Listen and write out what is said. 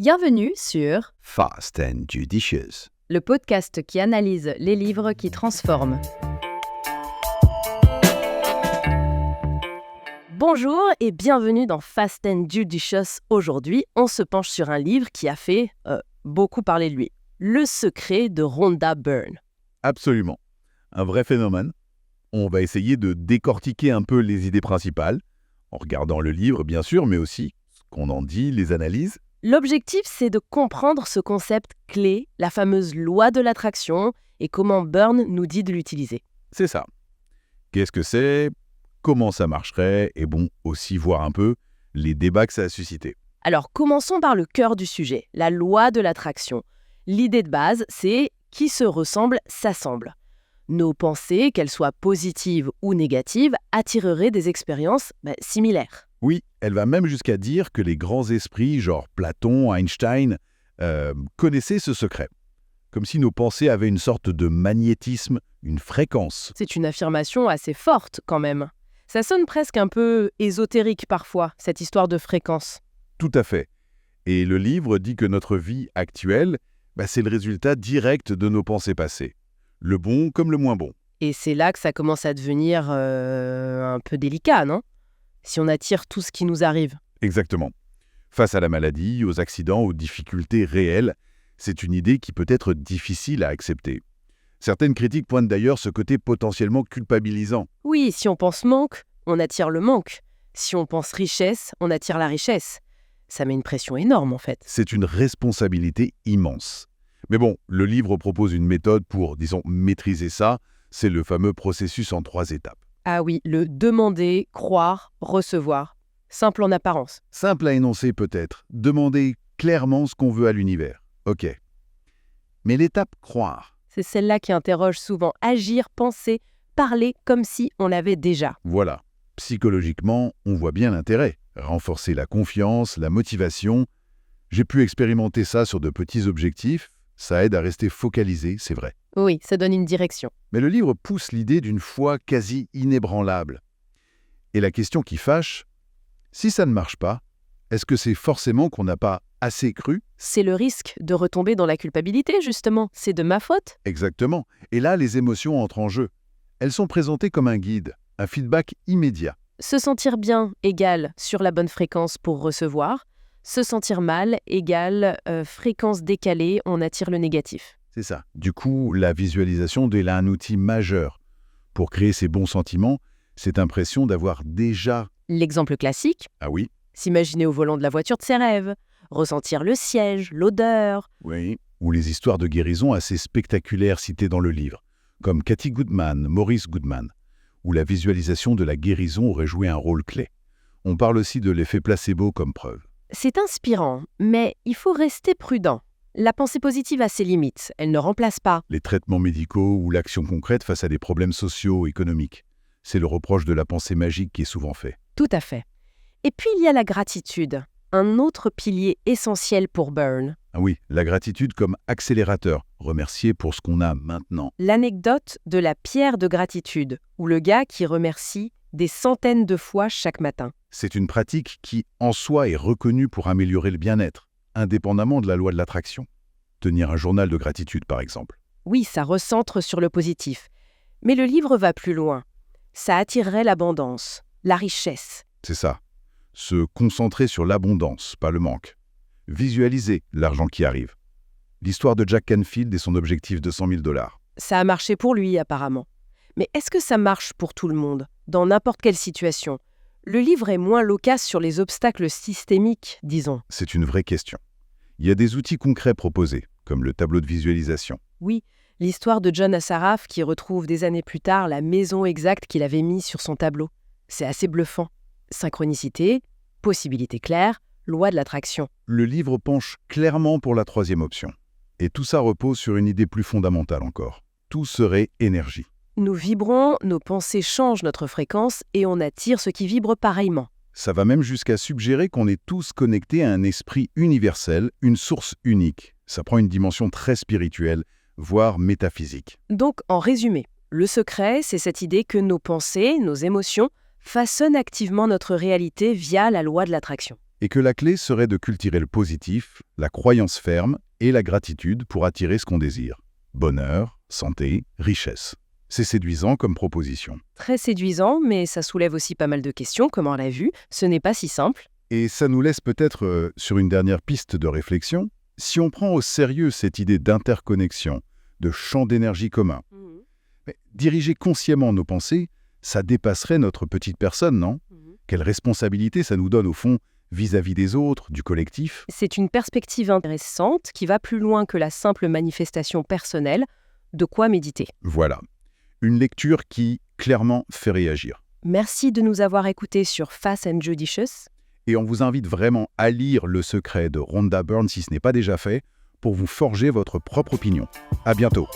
Bienvenue sur Fast and Judicious. le podcast qui analyse les livres qui transforment. Bonjour et bienvenue dans Fast and Judicious. Aujourd'hui, on se penche sur un livre qui a fait beaucoup parler de lui. Le secret de Rhonda Byrne. Absolument. Un vrai phénomène. On va essayer de décortiquer un peu les idées principales, en regardant le livre bien sûr, mais aussi ce qu'on en dit, les analyses. L'objectif, c'est de comprendre ce concept clé, la fameuse loi de l'attraction, et comment Byrne nous dit de l'utiliser. C'est ça. Qu'est-ce que c'est ? Comment ça marcherait ? Et bon, aussi voir un peu les débats que ça a suscité. Alors, commençons par le cœur du sujet, la loi de l'attraction. L'idée de base, c'est « qui se ressemble s'assemble ». Nos pensées, qu'elles soient positives ou négatives, attireraient des expériences similaires. Oui, elle va même jusqu'à dire que les grands esprits, genre Platon, Einstein, connaissaient ce secret. Comme si nos pensées avaient une sorte de magnétisme, une fréquence. C'est une affirmation assez forte quand même. Ça sonne presque un peu ésotérique parfois, cette histoire de fréquence. Tout à fait. Et le livre dit que notre vie actuelle, c'est le résultat direct de nos pensées passées. Le bon comme le moins bon. Et c'est là que ça commence à devenir un peu délicat, non ? Si on attire tout ce qui nous arrive. Exactement. Face à la maladie, aux accidents, aux difficultés réelles, c'est une idée qui peut être difficile à accepter. Certaines critiques pointent d'ailleurs ce côté potentiellement culpabilisant. Oui, si on pense manque, on attire le manque. Si on pense richesse, on attire la richesse. Ça met une pression énorme en fait. C'est une responsabilité immense. Mais bon, le livre propose une méthode pour, disons, maîtriser ça. C'est le fameux processus en 3 étapes. Ah oui, le demander, croire, recevoir. Simple en apparence. Simple à énoncer peut-être. Demander clairement ce qu'on veut à l'univers. Ok. Mais l'étape croire. C'est celle-là qui interroge souvent. Agir, penser, parler comme si on l'avait déjà. Voilà. Psychologiquement, on voit bien l'intérêt. Renforcer la confiance, la motivation. J'ai pu expérimenter ça sur de petits objectifs. Ça aide à rester focalisé, c'est vrai. Oui, ça donne une direction. Mais le livre pousse l'idée d'une foi quasi inébranlable. Et la question qui fâche, si ça ne marche pas, est-ce que c'est forcément qu'on n'a pas assez cru ? C'est le risque de retomber dans la culpabilité, justement. C'est de ma faute. Exactement. Et là, les émotions entrent en jeu. Elles sont présentées comme un guide, un feedback immédiat. Se sentir bien égale sur la bonne fréquence pour recevoir. Se sentir mal égale fréquence décalée, on attire le négatif. C'est ça. Du coup, la visualisation est là un outil majeur. Pour créer ces bons sentiments, cette impression d'avoir déjà... L'exemple classique, Ah oui ? s'imaginer au volant de la voiture de ses rêves, ressentir le siège, l'odeur. Oui. Ou les histoires de guérison assez spectaculaires citées dans le livre, comme Cathy Goodman, Maurice Goodman, où la visualisation de la guérison aurait joué un rôle clé. On parle aussi de l'effet placebo comme preuve. C'est inspirant, mais il faut rester prudent. La pensée positive a ses limites, elle ne remplace pas. Les traitements médicaux ou l'action concrète face à des problèmes sociaux, économiques. C'est le reproche de la pensée magique qui est souvent fait. Tout à fait. Et puis il y a la gratitude, un autre pilier essentiel pour Byrne. Ah oui, la gratitude comme accélérateur, remercier pour ce qu'on a maintenant. L'anecdote de la pierre de gratitude, où le gars qui remercie des centaines de fois chaque matin. C'est une pratique qui, en soi, est reconnue pour améliorer le bien-être, indépendamment de la loi de l'attraction. Tenir un journal de gratitude, par exemple. Oui, ça recentre sur le positif. Mais le livre va plus loin. Ça attirerait l'abondance, la richesse. C'est ça. Se concentrer sur l'abondance, pas le manque. Visualiser l'argent qui arrive. L'histoire de Jack Canfield et son objectif de 100 000 $. Ça a marché pour lui, apparemment. Mais est-ce que ça marche pour tout le monde, dans n'importe quelle situation ? Le livre est moins loquace sur les obstacles systémiques, disons. C'est une vraie question. Il y a des outils concrets proposés, comme le tableau de visualisation. Oui, l'histoire de John Assaraf qui retrouve des années plus tard la maison exacte qu'il avait mise sur son tableau. C'est assez bluffant. Synchronicité, possibilité claire, loi de l'attraction. Le livre penche clairement pour la 3e option. Et tout ça repose sur une idée plus fondamentale encore. Tout serait énergie. Nous vibrons, nos pensées changent notre fréquence et on attire ce qui vibre pareillement. Ça va même jusqu'à suggérer qu'on est tous connectés à un esprit universel, une source unique. Ça prend une dimension très spirituelle, voire métaphysique. Donc, en résumé, le secret, c'est cette idée que nos pensées, nos émotions, façonnent activement notre réalité via la loi de l'attraction. Et que la clé serait de cultiver le positif, la croyance ferme et la gratitude pour attirer ce qu'on désire. Bonheur, santé, richesse. C'est séduisant comme proposition. Très séduisant, mais ça soulève aussi pas mal de questions, comme on l'a vu. Ce n'est pas si simple. Et ça nous laisse peut-être sur une dernière piste de réflexion. Si on prend au sérieux cette idée d'interconnexion, de champ d'énergie commun, mais diriger consciemment nos pensées, ça dépasserait notre petite personne, non? Quelle responsabilité ça nous donne au fond vis-à-vis des autres, du collectif? C'est une perspective intéressante qui va plus loin que la simple manifestation personnelle. De quoi méditer. Voilà, une lecture qui clairement fait réagir. Merci de nous avoir écoutés sur Fast and Judicious. Et on vous invite vraiment à lire Le secret de Rhonda Byrne si ce n'est pas déjà fait, pour vous forger votre propre opinion. À bientôt.